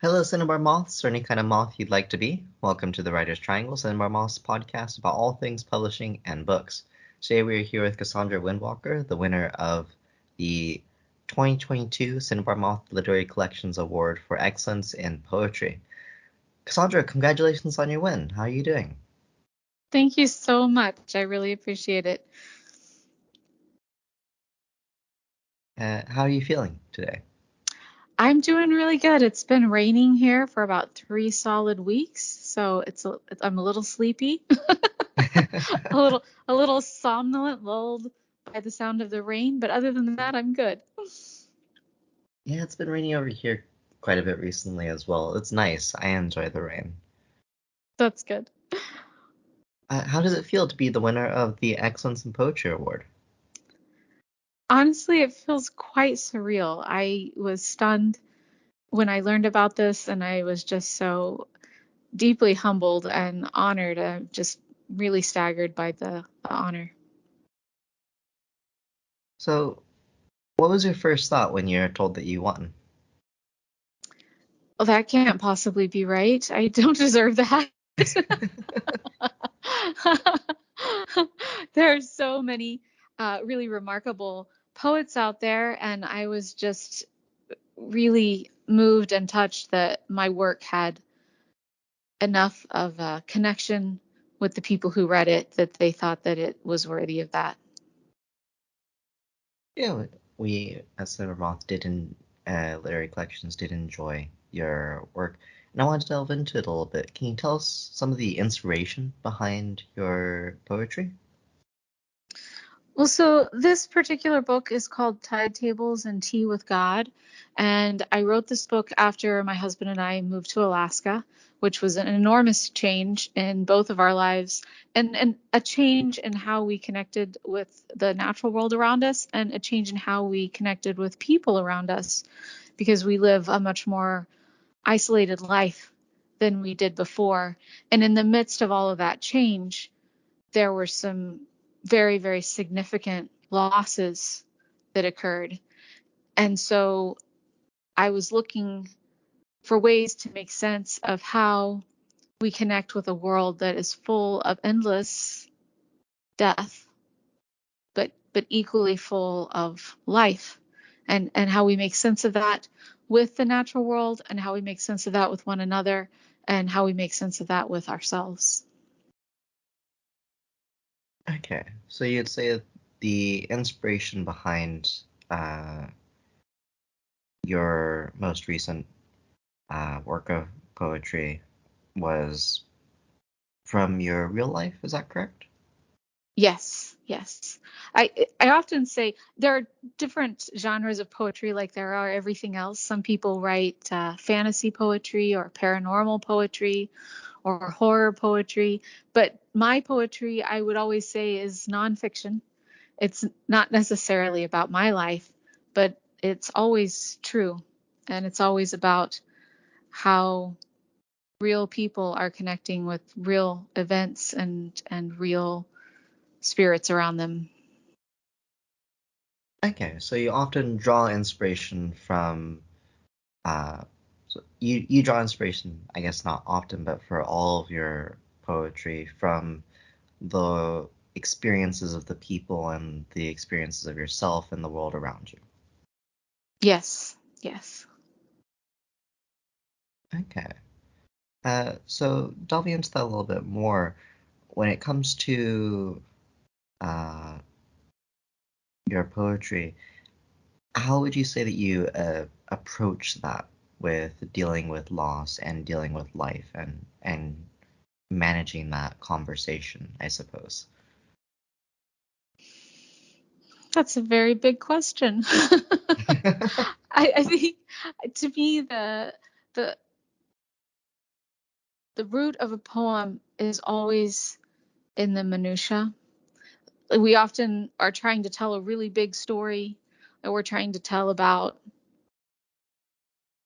Hello, Cinnabar Moths, or any kind of moth you'd like to be. Welcome to the Writer's Triangle, Cinnabar Moths podcast about all things publishing and books. Today we are here with Cassondra Windwalker, the winner of the 2022 Cinnabar Moth Literary Collections Award for Excellence in Poetry. Cassondra, congratulations on your win. How are you doing? Thank you so much. I really appreciate it. How are you feeling today? I'm doing really good. It's been raining here for about 3 solid weeks, so I'm a little sleepy, a little somnolent, lulled by the sound of the rain, but other than that, I'm good. Yeah, it's been raining over here quite a bit recently as well. It's nice. I enjoy the rain. That's good. How does it feel to be the winner of the Excellence in Poetry Award? Honestly, it feels quite surreal. I was stunned when I learned about this, and I was just so deeply humbled and honored. I'm just really staggered by the honor. So, what was your first thought when you're told that you won? Well, that can't possibly be right. I don't deserve that. There are so many really remarkable poets out there, and I was just really moved and touched that my work had enough of a connection with the people who read it that they thought that it was worthy of that. Yeah, we as Cinnabar Moth did in literary collections did enjoy your work, and I want to delve into it a little bit. Can you tell us some of the inspiration behind your poetry? Well, so this particular book is called Tide Tables and Tea with God. And I wrote this book after my husband and I moved to Alaska, which was an enormous change in both of our lives and a change in how we connected with the natural world around us and a change in how we connected with people around us because we live a much more isolated life than we did before. And in the midst of all of that change, there were some very, very significant losses that occurred. And so I was looking for ways to make sense of how we connect with a world that is full of endless death, but equally full of life, and how we make sense of that with the natural world, and how we make sense of that with one another, and how we make sense of that with ourselves. Okay, so you'd say that the inspiration behind uh, your most recent work of poetry was from your real life, is that correct? Yes, yes. I often say there are different genres of poetry like there are everything else. Some people write fantasy poetry or paranormal poetry or horror poetry, but my poetry, I would always say, is nonfiction. It's not necessarily about my life, but it's always true, and it's always about how real people are connecting with real events and real spirits around them. Okay, so you often draw inspiration from so you draw inspiration, I guess not often, but for all of your poetry from the experiences of the people and the experiences of yourself and the world around you. Yes, yes. Okay. So delving into that a little bit more, when it comes to uh, your poetry, how would you say that you approach that with dealing with loss and dealing with life and managing that conversation, I suppose? That's a very big question. I think to me the the root of a poem is always in the minutia. We often are trying to tell a really big story, or we're trying to tell about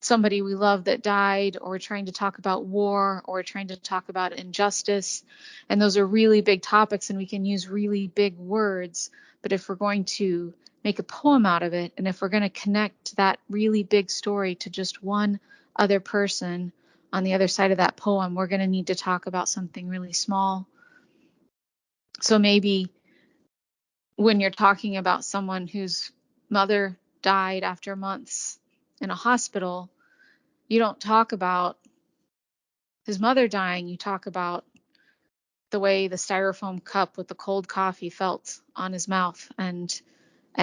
somebody we love that died, or we're trying to talk about war, or we're trying to talk about injustice. And those are really big topics, and we can use really big words. But if we're going to make a poem out of it, and if we're going to connect that really big story to just one other person on the other side of that poem, we're going to need to talk about something really small. So maybe when you're talking about someone whose mother died after months in a hospital, you don't talk about his mother dying. You talk about the way the styrofoam cup with the cold coffee felt on his mouth, and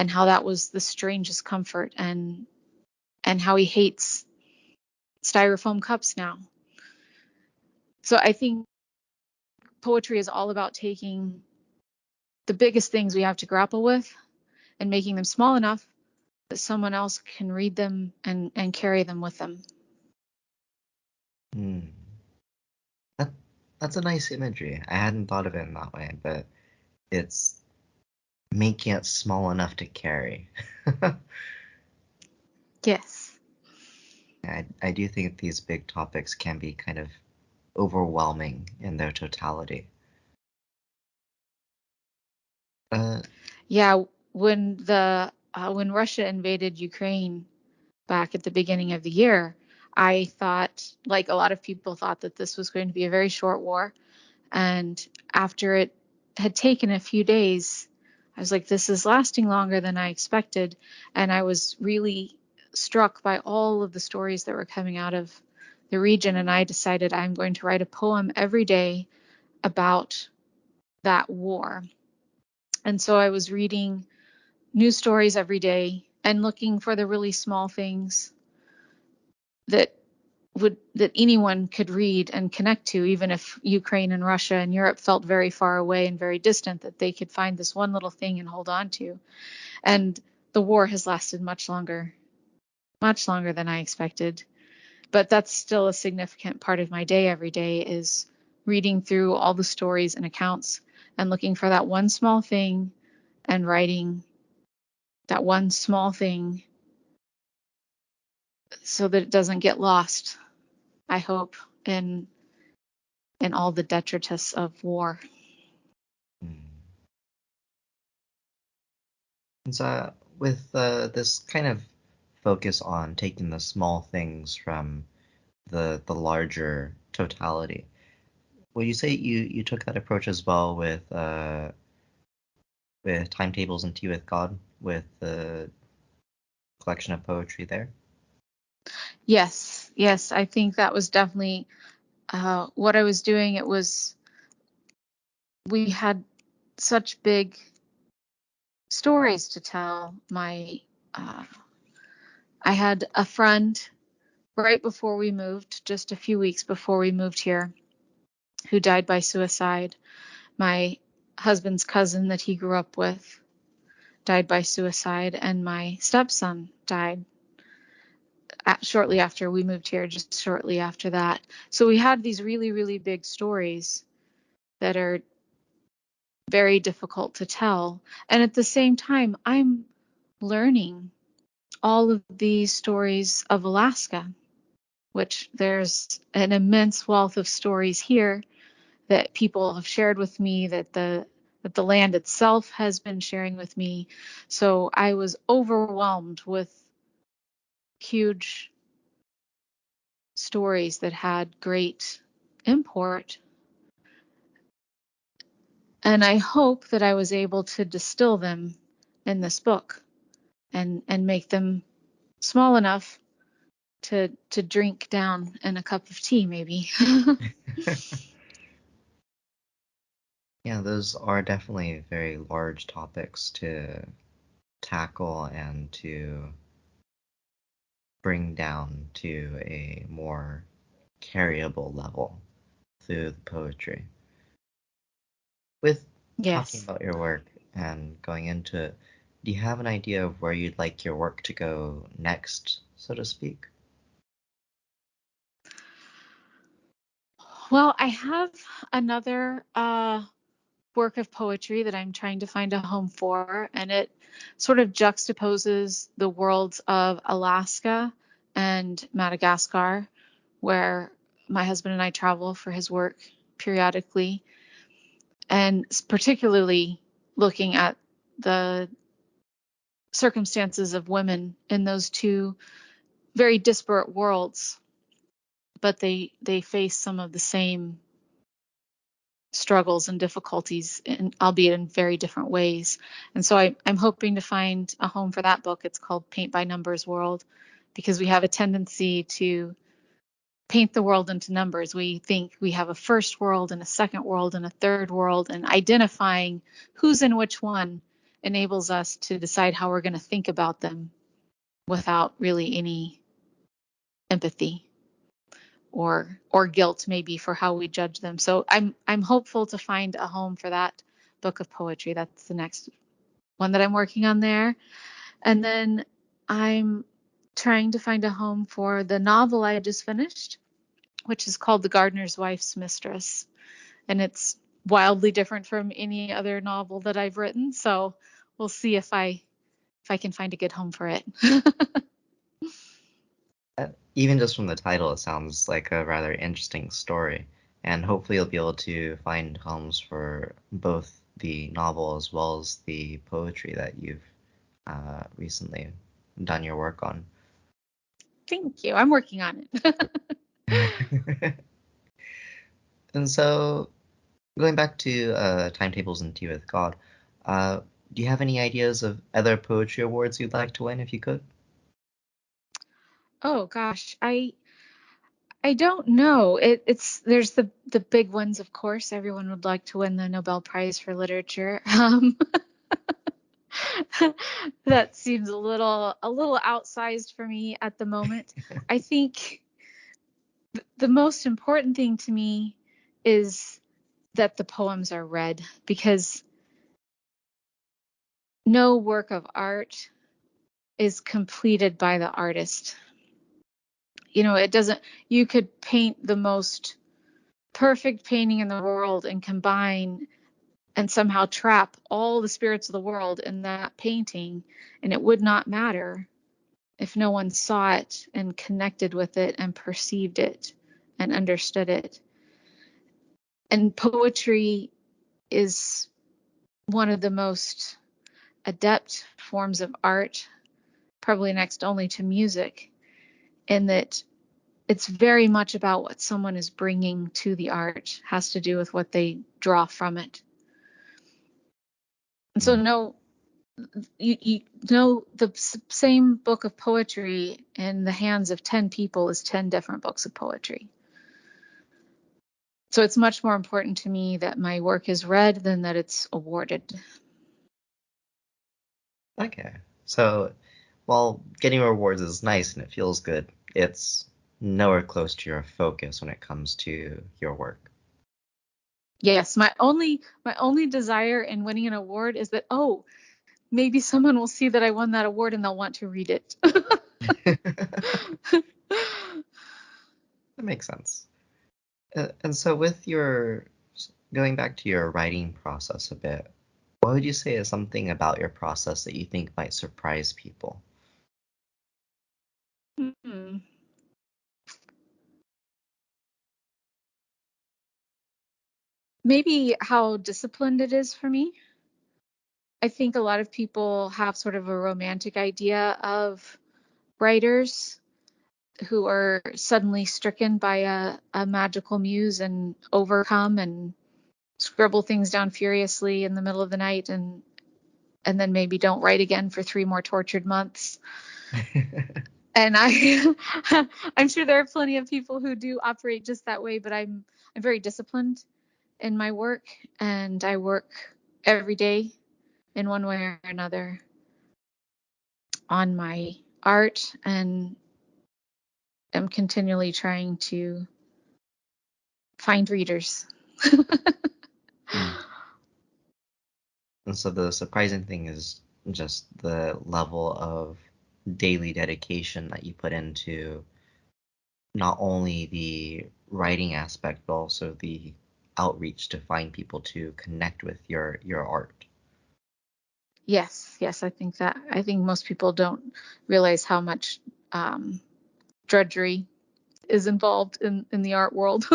how that was the strangest comfort, and how he hates styrofoam cups now. So I think poetry is all about taking the biggest things we have to grapple with and making them small enough that someone else can read them and carry them with them. Hmm. That's a nice imagery. I hadn't thought of it in that way, but it's making it small enough to carry. Yes. I do think these big topics can be kind of overwhelming in their totality. Uh, Yeah, when Russia invaded Ukraine back at the beginning of the year, I thought, like a lot of people thought, that this was going to be a very short war. And after it had taken a few days, I was like, this is lasting longer than I expected. And I was really struck by all of the stories that were coming out of the region. And I decided I'm going to write a poem every day about that war. And so I was reading news stories every day and looking for the really small things that anyone could read and connect to, even if Ukraine and Russia and Europe felt very far away and very distant, that they could find this one little thing and hold on to. And the war has lasted much longer than I expected. But that's still a significant part of my day every day, is reading through all the stories and accounts and looking for that one small thing and writing that one small thing so that it doesn't get lost, I hope, in all the detritus of war. hmm. And so with this kind of focus on taking the small things from the larger totality, would you say you took that approach as well with Timetables and Tea with God, with the collection of poetry there? Yes, I think that was definitely what I was doing. We had such big stories to tell. Uh, I had a friend right before we moved, just a few weeks before we moved here, who died by suicide. My husband's cousin that he grew up with died by suicide, and my stepson died shortly after we moved here, just shortly after that. So we had these really, really big stories that are very difficult to tell. And at the same time, I'm learning all of these stories of Alaska, which there's an immense wealth of stories here that people have shared with me, that the land itself has been sharing with me. So I was overwhelmed with huge stories that had great import. And I hope that I was able to distill them in this book and make them small enough to drink down in a cup of tea, maybe. Yeah, those are definitely very large topics to tackle and to bring down to a more carryable level through the poetry. With talking Yes. about your work and going into it, do you have an idea of where you'd like your work to go next, so to speak? Well, I have another work of poetry that I'm trying to find a home for, and it sort of juxtaposes the worlds of Alaska and Madagascar, where my husband and I travel for his work periodically, and particularly looking at the circumstances of women in those two very disparate worlds. but they face some of the same struggles and difficulties, albeit in very different ways. And so I'm hoping to find a home for that book. It's called Paint by Numbers World, because we have a tendency to paint the world into numbers. We think we have a first world and a second world and a third world, and identifying who's in which one enables us to decide how we're going to think about them without really any empathy or guilt maybe for how we judge them. So I'm hopeful to find a home for that book of poetry. That's the next one that I'm working on there. And then I'm trying to find a home for the novel I just finished, which is called The Gardener's Wife's Mistress. And it's wildly different from any other novel that I've written. So we'll see if I can find a good home for it. Even just from the title, it sounds like a rather interesting story, and hopefully you'll be able to find homes for both the novel as well as the poetry that you've recently done your work on. Thank you. I'm working on it. And so, going back to Timetables and Tea with God, do you have any ideas of other poetry awards you'd like to win if you could? Oh gosh, I don't know. There's the big ones, of course. Everyone would like to win the Nobel Prize for Literature. That seems a little outsized for me at the moment. I think the most important thing to me is that the poems are read, because no work of art is completed by the artist. It doesn't, you could paint the most perfect painting in the world and combine and somehow trap all the spirits of the world in that painting, and it would not matter if no one saw it and connected with it and perceived it and understood it. And poetry is one of the most adept forms of art, probably next only to music, in that it's very much about what someone is bringing to the art, has to do with what they draw from it. And so you know, the same book of poetry in the hands of 10 people is 10 different books of poetry. So it's much more important to me that my work is read than that it's awarded. Okay. So, while getting rewards is nice and it feels good, it's nowhere close to your focus when it comes to your work. Yes, my only desire in winning an award is that, maybe someone will see that I won that award and they'll want to read it. That makes sense. And so, with your going back to your writing process a bit, what would you say is something about your process that you think might surprise people? Hmm. Maybe how disciplined it is for me. I think a lot of people have sort of a romantic idea of writers who are suddenly stricken by a magical muse and overcome and scribble things down furiously in the middle of the night and then maybe don't write again for 3 more tortured months. And I'm sure there are plenty of people who do operate just that way, but I'm very disciplined in my work, and I work every day in one way or another on my art, and am continually trying to find readers. Mm. And so the surprising thing is just the level of daily dedication that you put into not only the writing aspect, but also the outreach to find people to connect with your art. Yes, I think most people don't realize how much drudgery is involved in the art world.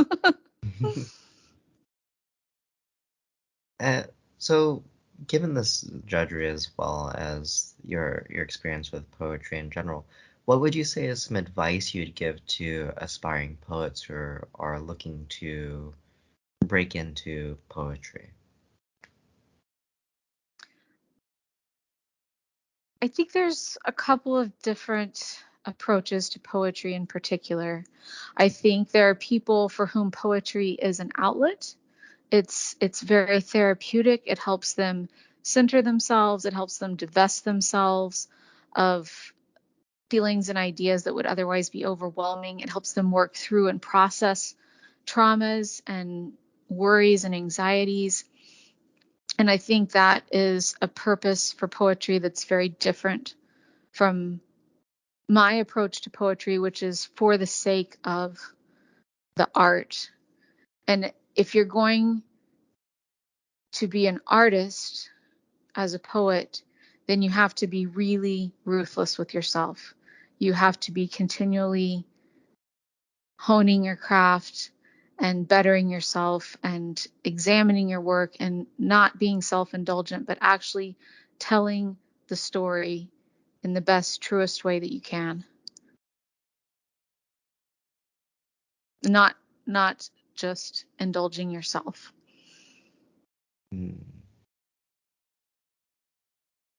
Uh, so, given this drudgery as well as your experience with poetry in general, what would you say is some advice you'd give to aspiring poets who are looking to break into poetry? I think there's a couple of different approaches to poetry in particular. I think there are people for whom poetry is an outlet. It's very therapeutic. It helps them center themselves. It helps them divest themselves of feelings and ideas that would otherwise be overwhelming. It helps them work through and process traumas and worries and anxieties. And I think that is a purpose for poetry that's very different from my approach to poetry, which is for the sake of the art. And if you're going to be an artist as a poet, then you have to be really ruthless with yourself. You have to be continually honing your craft and bettering yourself and examining your work and not being self-indulgent, but actually telling the story in the best, truest way that you can. Not just indulging yourself. Hmm.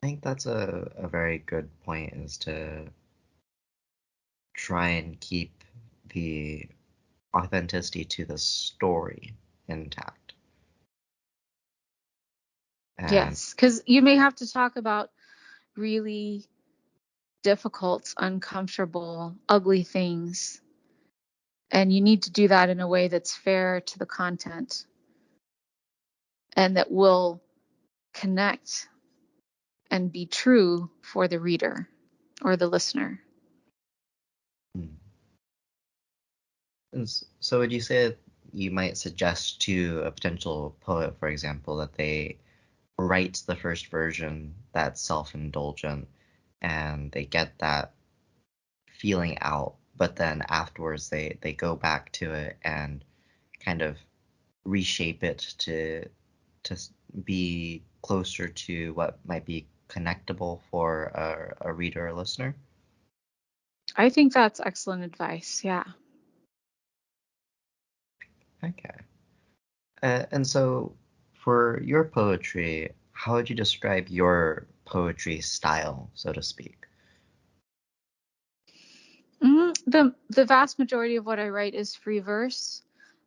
I think that's a very good point, is to try and keep the authenticity to the story intact. And Yes, because you may have to talk about really difficult, uncomfortable, ugly things. And you need to do that in a way that's fair to the content and that will connect and be true for the reader or the listener. hmm. So would you say that you might suggest to a potential poet, for example, that they write the first version that's self-indulgent and they get that feeling out, but then afterwards they go back to it and kind of reshape it to be closer to what might be connectable for a reader or listener? I think that's excellent advice. Yeah. Okay. And so for your poetry, how would you describe your poetry style, so to speak? The vast majority of what I write is free verse.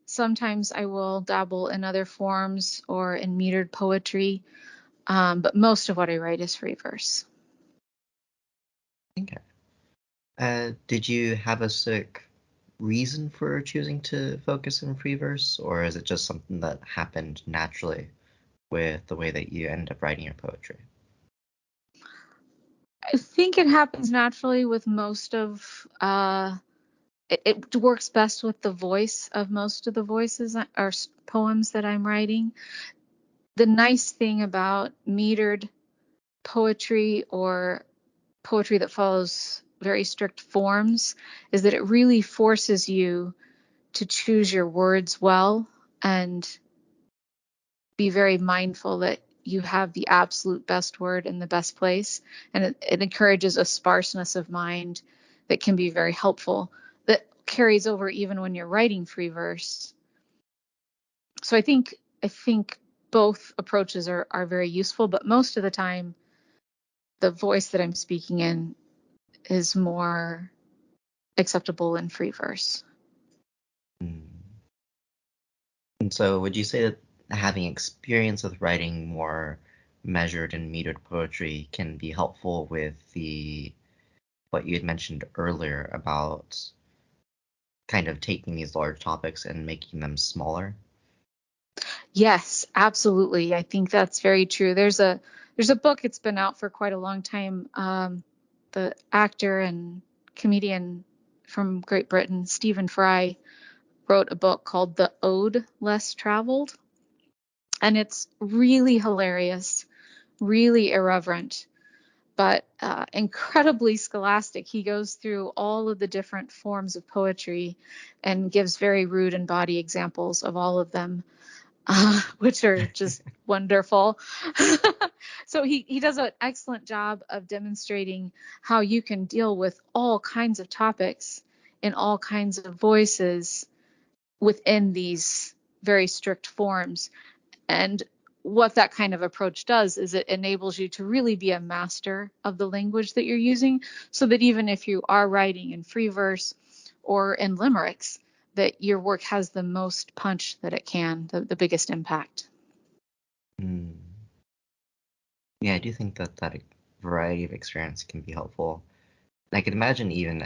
Sometimes I will dabble in other forms or in metered poetry, but most of what I write is free verse. Okay. Did you have a specific reason for choosing to focus in free verse, or is it just something that happened naturally with the way that you end up writing your poetry? I think it happens naturally with most of it works best with the voice of most of the voices or poems that I'm writing. The nice thing about metered poetry or poetry that follows very strict forms is that it really forces you to choose your words well and be very mindful that you have the absolute best word in the best place. And it encourages a sparseness of mind that can be very helpful, that carries over even when you're writing free verse. So I think both approaches are very useful, but most of the time the voice that I'm speaking in is more acceptable in free verse. Mm. And so would you say that having experience with writing more measured and metered poetry can be helpful with the what you had mentioned earlier about kind of taking these large topics and making them smaller? Yes, absolutely. I think that's very true. There's a book. It's been out for quite a long time. The actor and comedian from Great Britain, Stephen Fry, wrote a book called The Ode Less Traveled, and it's really hilarious, really irreverent, but incredibly scholastic. He goes through all of the different forms of poetry and gives very rude and bawdy examples of all of them. which are just wonderful. So he does an excellent job of demonstrating how you can deal with all kinds of topics in all kinds of voices within these very strict forms. And what that kind of approach does is it enables you to really be a master of the language that you're using, so that even if you are writing in free verse or in limericks, that your work has the most punch that it can, the biggest impact. Mm. Yeah, I do think that variety of experience can be helpful. I can imagine even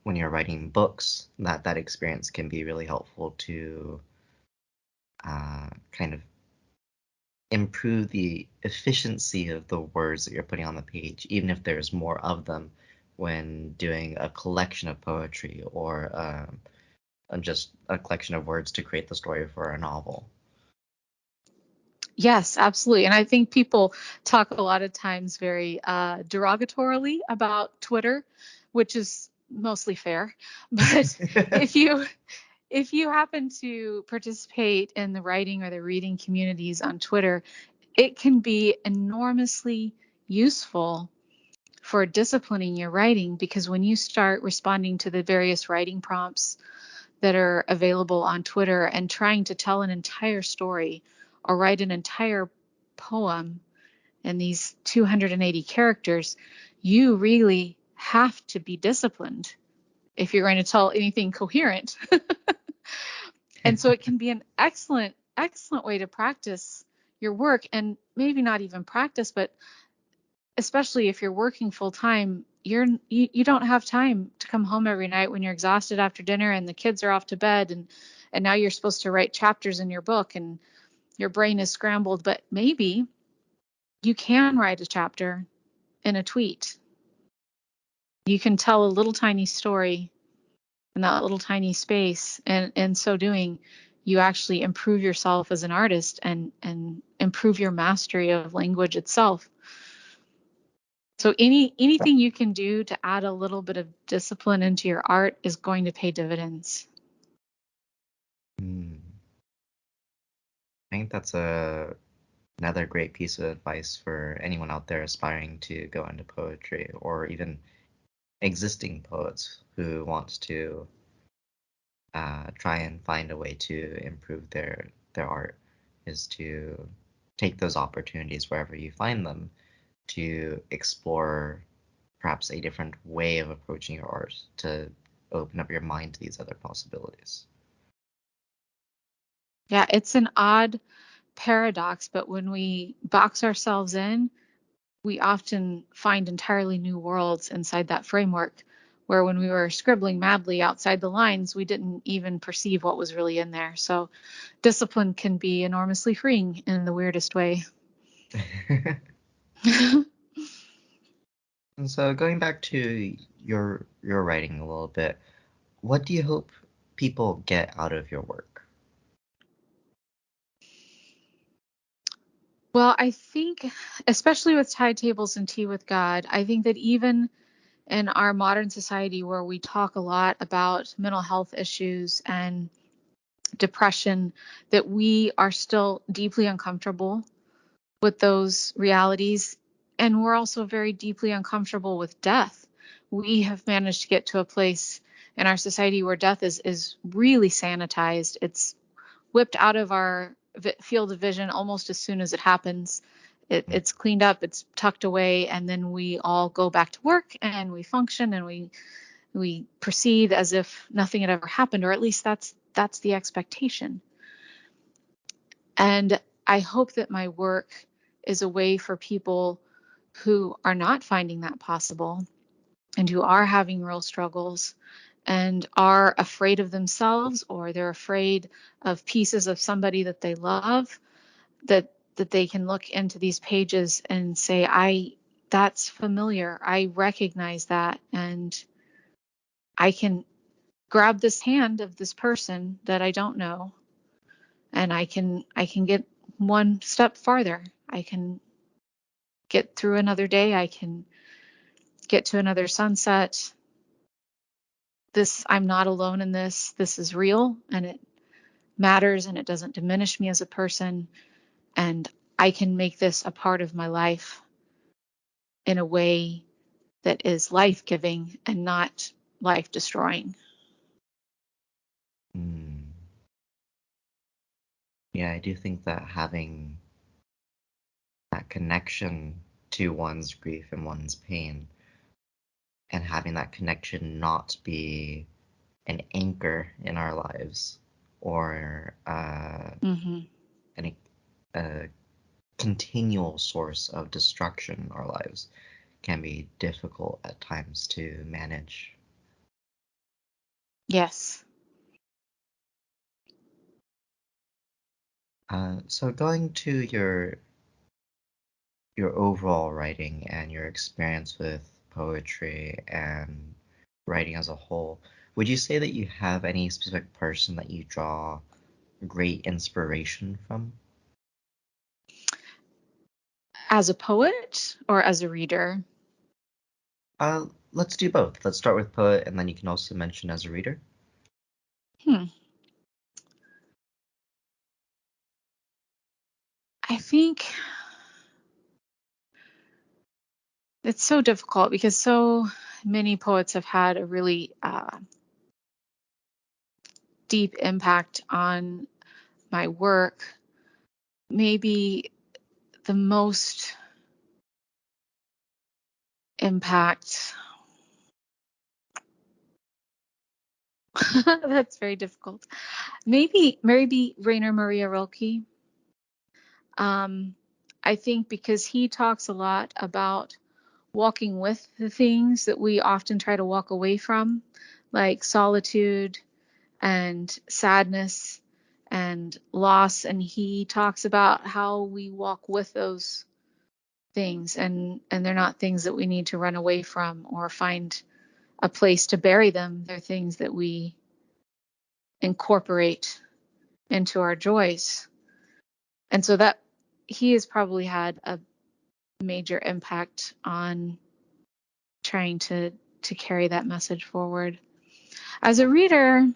when you're writing books, that experience can be really helpful to kind of improve the efficiency of the words that you're putting on the page, even if there's more of them when doing a collection of poetry or just a collection of words to create the story for a novel. Yes, absolutely. And I think people talk a lot of times very derogatorily about Twitter, which is mostly fair. But if you happen to participate in the writing or the reading communities on Twitter, it can be enormously useful for disciplining your writing, because when you start responding to the various writing prompts that are available on Twitter and trying to tell an entire story or write an entire poem in these 280 characters, you really have to be disciplined if you're going to tell anything coherent. And so it can be an excellent way to practice your work, and maybe not even practice, but especially if you're working full time, you don't have time to come home every night when you're exhausted after dinner and the kids are off to bed, and now you're supposed to write chapters in your book and your brain is scrambled. But maybe you can write a chapter in a tweet. You can tell a little tiny story in that little tiny space, and in so doing, you actually improve yourself as an artist and improve your mastery of language itself. So anything you can do to add a little bit of discipline into your art is going to pay dividends. I think that's another great piece of advice for anyone out there aspiring to go into poetry, or even existing poets who wants to try and find a way to improve their art, is to take those opportunities wherever you find them to explore perhaps a different way of approaching your art, to open up your mind to these other possibilities. Yeah, it's an odd paradox, but when we box ourselves in, we often find entirely new worlds inside that framework, where when we were scribbling madly outside the lines, we didn't even perceive what was really in there. So discipline can be enormously freeing in the weirdest way. And so going back to your writing a little bit, what do you hope people get out of your work? Well, I think, especially with Tide Tables and Tea with God, I think that even in our modern society, where we talk a lot about mental health issues and depression, that we are still deeply uncomfortable with those realities. And we're also very deeply uncomfortable with death. We have managed to get to a place in our society where death is really sanitized. It's whipped out of our field of vision almost as soon as it happens. It's cleaned up, it's tucked away, and then we all go back to work and we function and we proceed as if nothing had ever happened, or at least that's the expectation. And I hope that my work is a way for people who are not finding that possible and who are having real struggles and are afraid of themselves, or they're afraid of pieces of somebody that they love, that they can look into these pages and say, that's familiar. I recognize that, and I can grab this hand of this person that I don't know, and I can get one step farther. I can get through another day. I can get to another sunset. I'm not alone in this. This is real, and matters and it doesn't diminish me as a person. And I can make this a part of my life in a way that is life-giving and not life-destroying. Yeah, I do think that having that connection to one's grief and one's pain, and having that connection not be an anchor in our lives or a continual source of destruction in our lives, can be difficult at times to manage. Yes. So going to your overall writing and your experience with poetry and writing as a whole, would you say that you have any specific person that you draw great inspiration from? As a poet or as a reader? Let's do both. Let's start with poet, and then you can also mention as a reader. I think it's so difficult because so many poets have had a really deep impact on my work. Maybe the most impact. That's very difficult. Maybe Rainer Maria Rilke. I think because he talks a lot about walking with the things that we often try to walk away from, like solitude and sadness and loss. And he talks about how we walk with those things, and they're not things that we need to run away from or find a place to bury them. They're things that we incorporate into our joys. And so that he has probably had a major impact on trying to carry that message forward. As a reader,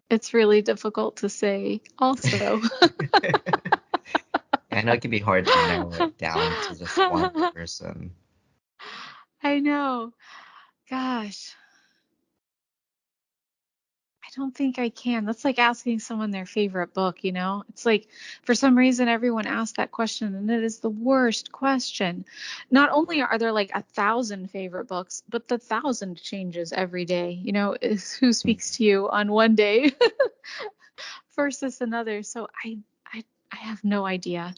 it's really difficult to say also. I know it can be hard to narrow it down to just one person. I know. Gosh. I don't think I can. That's like asking someone their favorite book, you know? It's like, for some reason, everyone asks that question, and it is the worst question. Not only are there like 1,000 favorite books, but the 1,000 changes every day. You know, is who speaks to you on one day versus another. So I have no idea.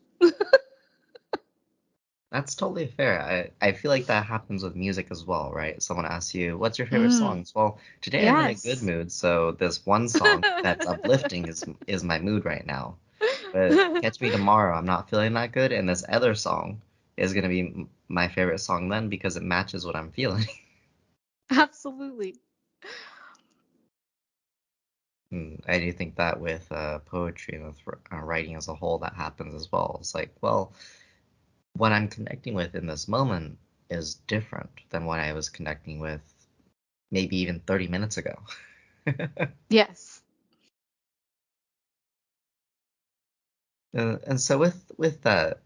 That's totally fair. I feel like that happens with music as well, right? Someone asks you, what's your favorite Mm, songs? Well, today I'm in a good yes. mood, so this one song that's uplifting is my mood right now. But catch me tomorrow, I'm not feeling that good, and this other song is going to be my favorite song then because it matches what I'm feeling. Absolutely. I do think that with poetry and with writing as a whole, that happens as well. It's like, well, what I'm connecting with in this moment is different than what I was connecting with maybe even 30 minutes ago. Yes. And so with that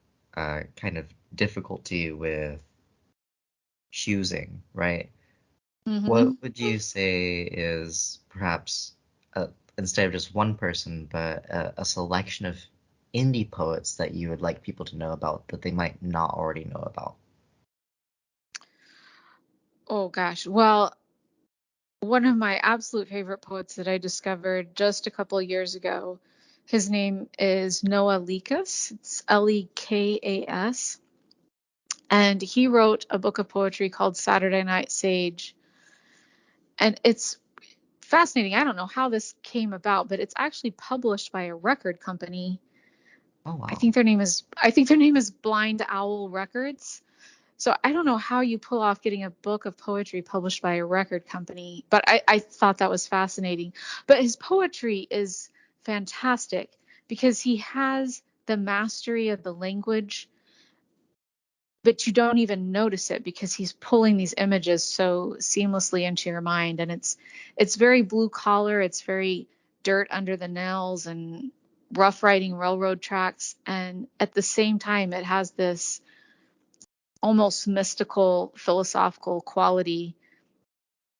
kind of difficulty with choosing, right? Mm-hmm. What would you say is perhaps instead of just one person, but a selection of indie poets that you would like people to know about that they might not already know about? Oh gosh. Well, one of my absolute favorite poets that I discovered just a couple of years ago, his name is Noah Lekas. It's Lekas. And he wrote a book of poetry called Saturday Night Sage. And it's fascinating. I don't know how this came about, but it's actually published by a record company. Oh I wow. think their name is Blind Owl Records. So I don't know how you pull off getting a book of poetry published by a record company, but I thought that was fascinating. But his poetry is fantastic because he has the mastery of the language, but you don't even notice it because he's pulling these images so seamlessly into your mind. And it's very blue collar. It's very dirt under the nails and rough riding railroad tracks. And at the same time, it has this almost mystical, philosophical quality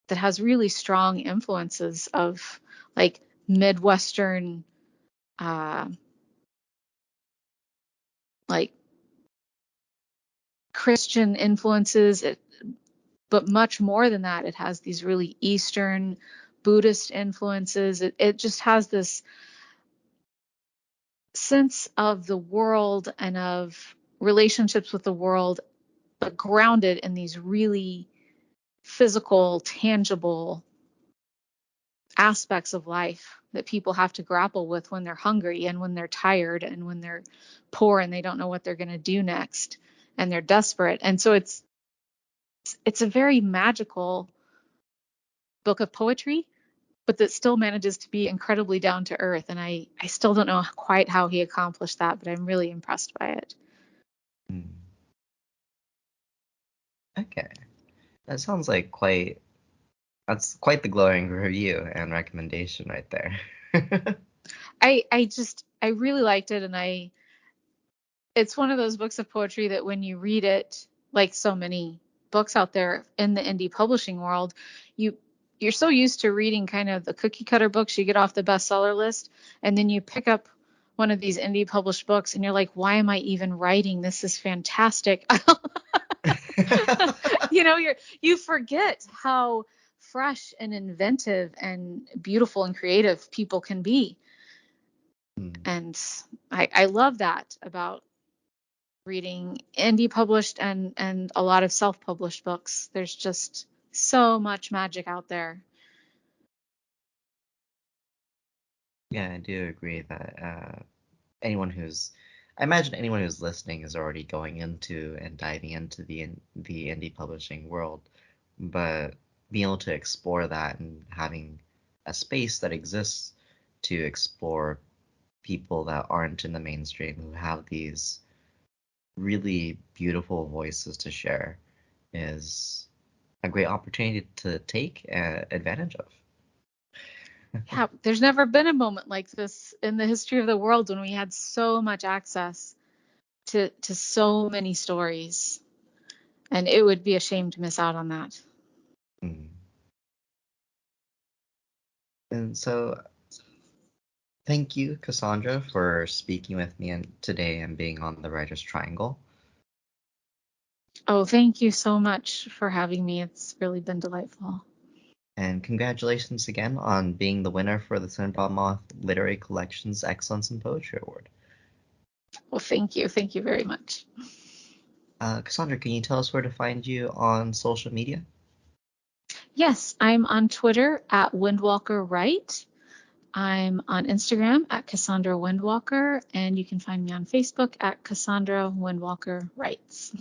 that has really strong influences of like Midwestern, like Christian influences, but much more than that. It has these really Eastern Buddhist influences. It just has this sense of the world and of relationships with the world, but grounded in these really physical, tangible aspects of life that people have to grapple with when they're hungry and when they're tired and when they're poor and they don't know what they're going to do next and they're desperate. And so it's a very magical book of poetry, but that still manages to be incredibly down to earth. And I still don't know quite how he accomplished that, but I'm really impressed by it. Okay. That sounds like that's quite the glowing review and recommendation right there. I really liked it, and it's one of those books of poetry that when you read it, like so many books out there in the indie publishing world, you're so used to reading kind of the cookie cutter books you get off the bestseller list, and then you pick up one of these indie published books and you're like, why am I even writing? This is fantastic. You forget how fresh and inventive and beautiful and creative people can be. And I love that about reading indie published and a lot of self-published books. There's just so much magic out there. Yeah, I do agree that I imagine anyone who's listening is already going into and diving into the indie publishing world, but being able to explore that and having a space that exists to explore people that aren't in the mainstream who have these really beautiful voices to share is a great opportunity to take advantage of. Yeah, there's never been a moment like this in the history of the world when we had so much access to so many stories. And it would be a shame to miss out on that. And so thank you, Cassandra, for speaking with me today and being on the Writer's Triangle. Oh, thank you so much for having me. It's really been delightful. And congratulations again on being the winner for the Cinnabar Moth Literary Collection's Excellence in Poetry Award. Well, thank you. Thank you very much. Cassandra, can you tell us where to find you on social media? Yes, I'm on Twitter at Windwalker Write. I'm on Instagram at Cassondra Windwalker, and you can find me on Facebook at Cassondra Windwalker Writes.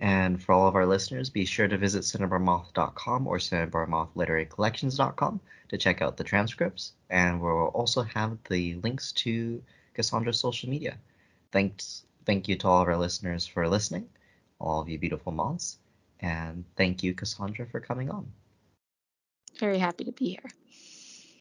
And for all of our listeners, be sure to visit cinnabarmoth.com or cinnabarmothliterarycollections.com to check out the transcripts, and we'll also have the links to Cassandra's social media. Thank you to all of our listeners for listening, all of you beautiful moths, and thank you, Cassandra, for coming on. Very happy to be here.